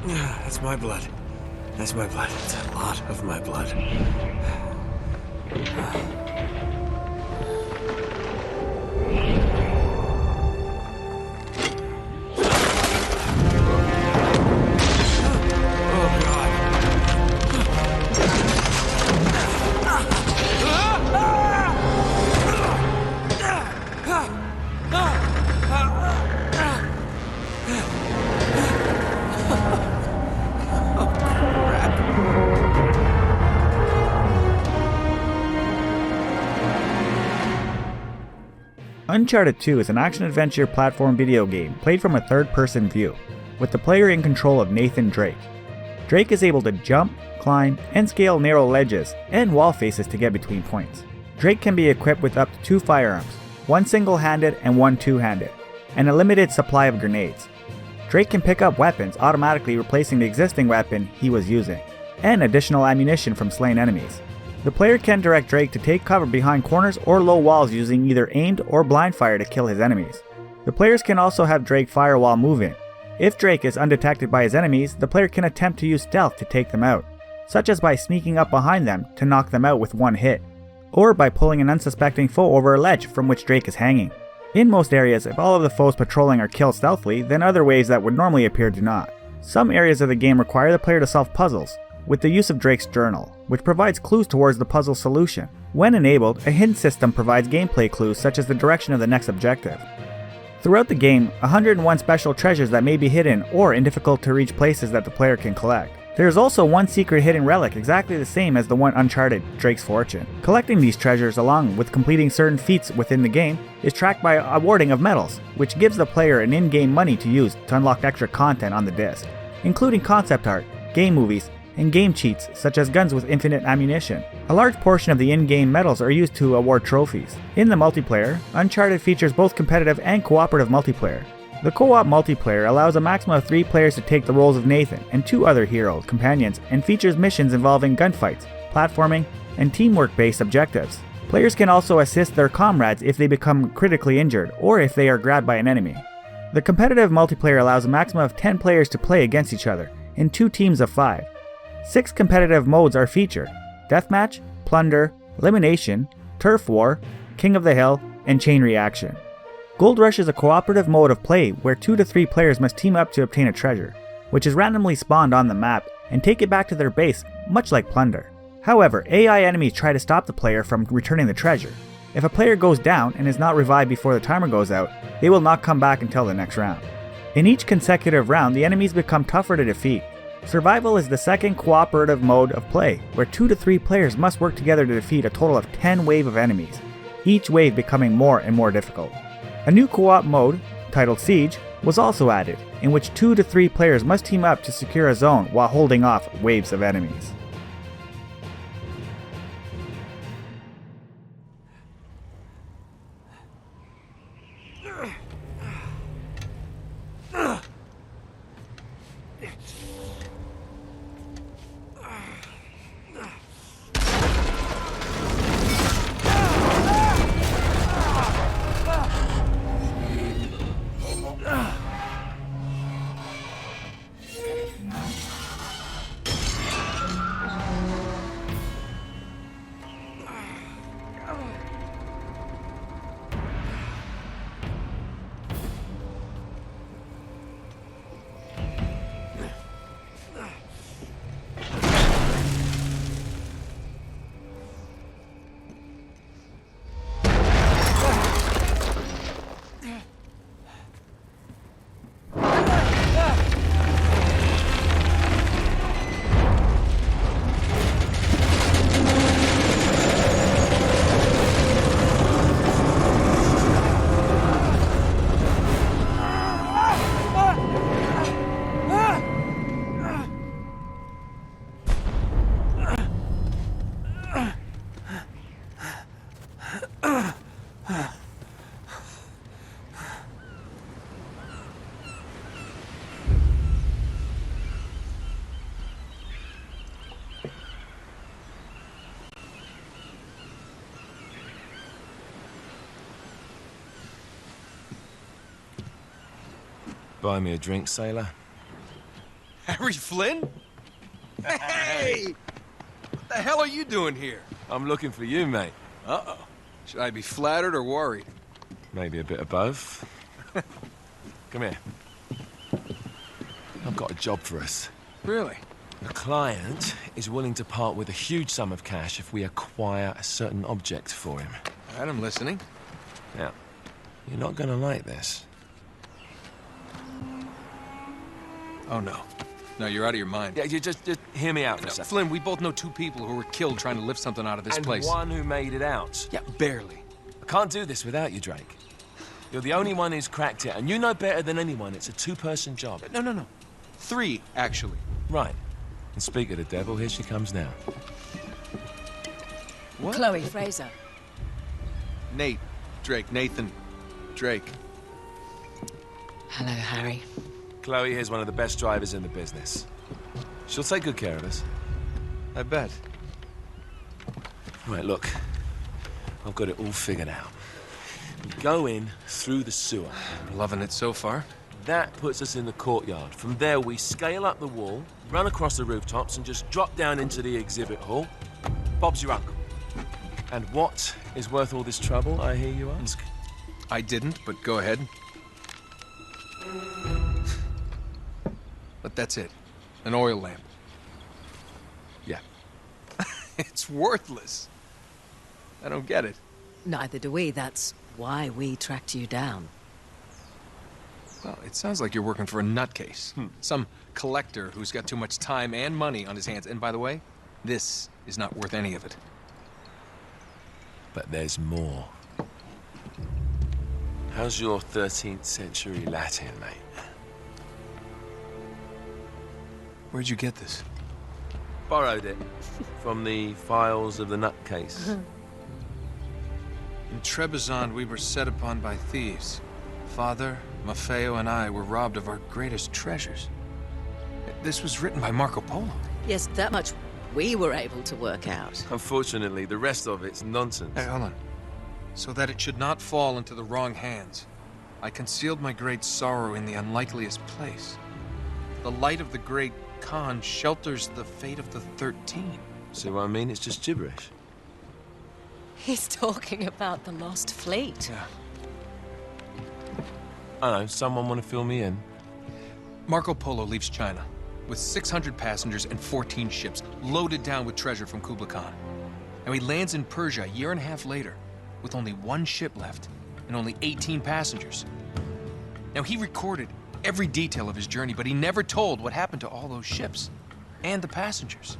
That's my blood. That's my blood. It's a lot of my blood. Uncharted 2 is an action-adventure platform video game played from a third-person view, with the player in control of Nathan Drake. Drake is able to jump, climb, and scale narrow ledges and wall faces to get between points. Drake can be equipped with up to 2 firearms, one single-handed and one two-handed, and a limited supply of grenades. Drake can pick up weapons, automatically replacing the existing weapon he was using, and additional ammunition from slain enemies. The player can direct Drake to take cover behind corners or low walls using either aimed or blind fire to kill his enemies. The players can also have Drake fire while moving. If Drake is undetected by his enemies, the player can attempt to use stealth to take them out, such as by sneaking up behind them to knock them out with one hit, or by pulling an unsuspecting foe over a ledge from which Drake is hanging. In most areas, if all of the foes patrolling are killed stealthily, then other ways that would normally appear do not. Some areas of the game require the player to solve puzzles, with the use of Drake's journal, which provides clues towards the puzzle solution. When enabled, a hidden system provides gameplay clues such as the direction of the next objective. Throughout the game, 101 special treasures that may be hidden or in difficult to reach places that the player can collect. There is also one secret hidden relic exactly the same as the one Uncharted, Drake's Fortune. Collecting these treasures along with completing certain feats within the game is tracked by awarding of medals, which gives the player an in-game money to use to unlock extra content on the disc, including concept art, game movies, and game cheats such as guns with infinite ammunition. A large portion of the in-game medals are used to award trophies. In the multiplayer, Uncharted features both competitive and cooperative multiplayer. The co-op multiplayer allows a maximum of 3 players to take the roles of Nathan and 2 other hero companions and features missions involving gunfights, platforming, and teamwork-based objectives. Players can also assist their comrades if they become critically injured or if they are grabbed by an enemy. The competitive multiplayer allows a maximum of 10 players to play against each other in 2 teams of 5. 6 competitive modes are featured: Deathmatch, Plunder, Elimination, Turf War, King of the Hill, and Chain Reaction. Gold Rush is a cooperative mode of play where 2 to 3 players must team up to obtain a treasure, which is randomly spawned on the map and take it back to their base, much like Plunder. However, AI enemies try to stop the player from returning the treasure. If a player goes down and is not revived before the timer goes out, they will not come back until the next round. In each consecutive round, the enemies become tougher to defeat. Survival is the second cooperative mode of play, where 2 to 3 players must work together to defeat a total of 10 waves of enemies, each wave becoming more and more difficult. A new co-op mode, titled Siege, was also added, in which 2 to 3 players must team up to secure a zone while holding off waves of enemies. Buy me a drink, sailor? Harry Flynn? Hey! What the hell are you doing here? I'm looking for you, mate. Uh-oh. Should I be flattered or worried? Maybe a bit of both. Come here. I've got a job for us. Really? The client is willing to part with a huge sum of cash if we acquire a certain object for him. All right, I'm listening. Now, you're not gonna like this. Oh, no. No, you're out of your mind. Yeah, you just hear me out for a No, second. Flynn, we both know 2 people who were killed trying to lift something out of this And place. one who made it out. Yeah, barely. I can't do this without you, Drake. You're the only one who's cracked it, and you know better than anyone it's a 2-person job. No. 3, actually. Right. And speak of the devil, here she comes now. What? Chloe Fraser. Nate. Drake. Nathan. Drake. Hello, Harry. Chloe is one of the best drivers in the business. She'll take good care of us. I bet. Right, look. I've got it all figured out. We go in through the sewer. I'm loving it so far. That puts us in the courtyard. From there, we scale up the wall, run across the rooftops, and just drop down into the exhibit hall. Bob's your uncle. And what is worth all this trouble, I hear you ask? I didn't, but go ahead. But that's it. An oil lamp. Yeah. It's worthless. I don't get it. Neither do we. That's why we tracked you down. Well, it sounds like you're working for a nutcase. Some collector who's got too much time and money on his hands. And by the way, this is not worth any of it. But there's more. How's your 13th century Latin, mate? Where'd you get this? Borrowed it from the files of the nutcase. In Trebizond, we were set upon by thieves. Father, Maffeo, and I were robbed of our greatest treasures. This was written by Marco Polo. Yes, that much we were able to work out. Unfortunately, the rest of it's nonsense. Hey, hold on. So that it should not fall into the wrong hands, I concealed my great sorrow in the unlikeliest place. The light of the great Khan shelters the fate of the 13. See what I mean? It's just gibberish. He's talking about the lost fleet. Yeah. I know, someone want to fill me in? Marco Polo leaves China with 600 passengers and 14 ships, loaded down with treasure from Kublai Khan. Now he lands in Persia a year and a half later, with only 1 ship left and only 18 passengers. Now he recorded every detail of his journey, but he never told what happened to all those ships and the passengers.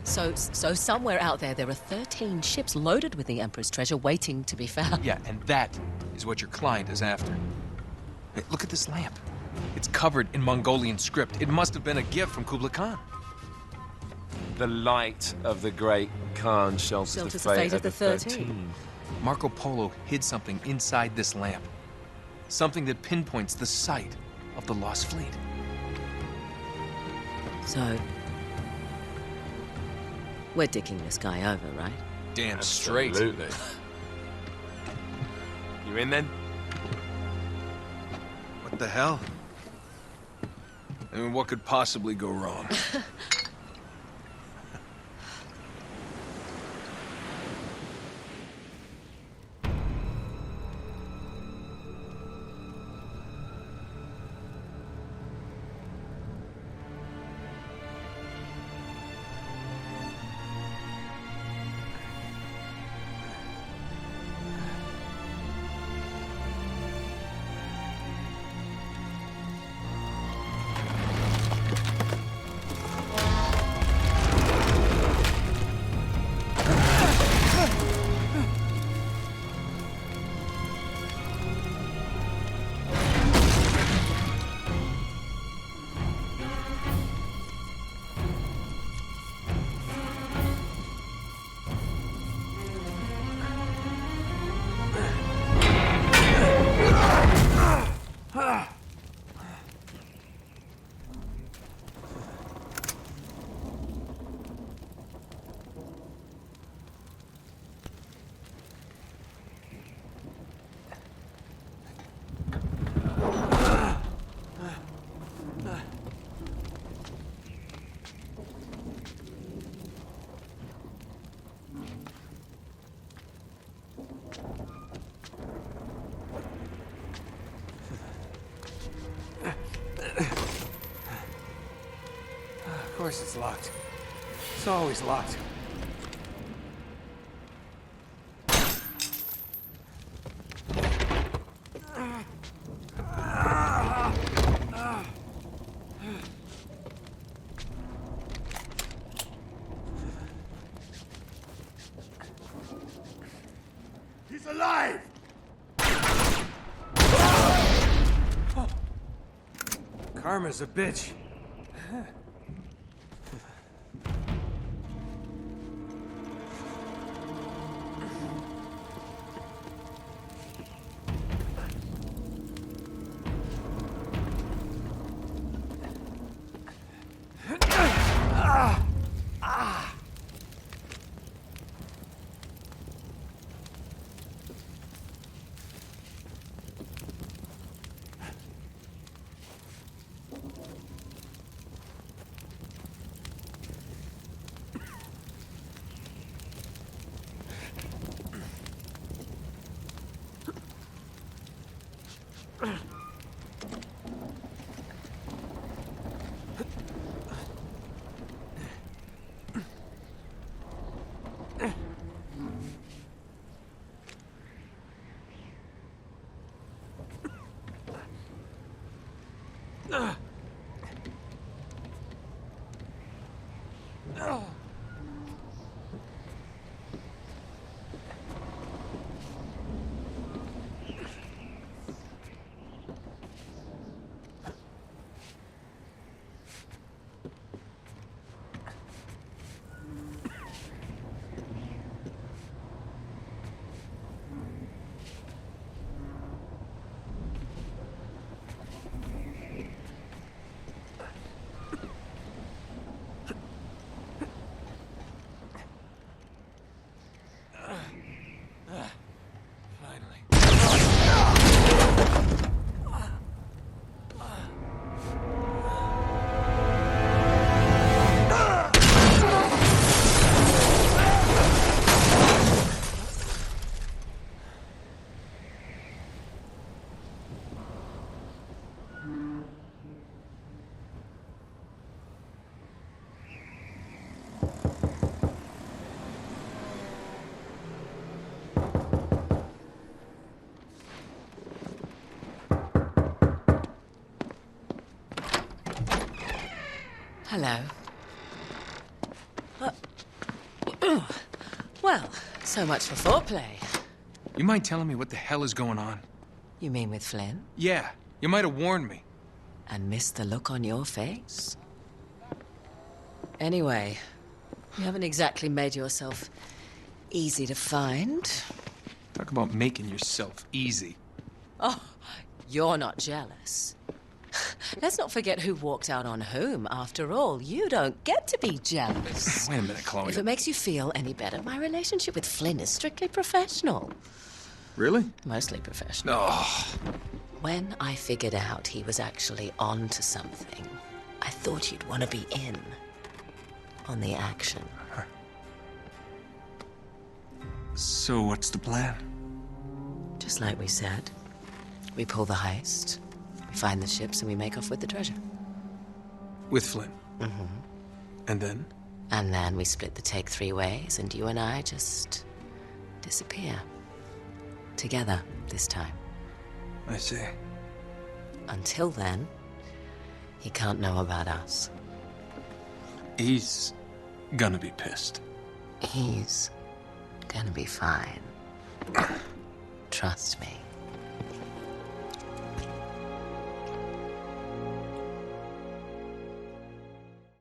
So somewhere out there are 13 ships loaded with the Emperor's treasure waiting to be found. Yeah, and that is what your client is after. Hey, look at this lamp. It's covered in Mongolian script. It must have been a gift from Kublai Khan. The light of the great Khan shelters the fate of the 13. Marco Polo hid something inside this lamp. Something that pinpoints the site of the lost fleet. So, we're dicking this guy over, right? Damn straight. Absolutely. You in then? What the hell? I mean, what could possibly go wrong? Of course it's locked. It's always locked. He's alive! Karma's a bitch. Hello. Well, so much for foreplay. You mind telling me what the hell is going on? You mean with Flynn? Yeah, you might have warned me. And missed the look on your face? Anyway, you haven't exactly made yourself easy to find. Talk about making yourself easy. Oh, you're not jealous. Let's not forget who walked out on whom. After all, you don't get to be jealous. Wait a minute, Chloe. If it makes you feel any better, my relationship with Flynn is strictly professional. Really? Mostly professional. Oh. When I figured out he was actually on to something, I thought you'd want to be in on the action. So what's the plan? Just like we said, we pull the heist, we find the ships, and we make off with the treasure. With Flynn? Mm-hmm. And then? And then we split the take 3 ways, and you and I just disappear. Together, this time. I see. Until then, he can't know about us. He's gonna be pissed. He's gonna be fine. Trust me.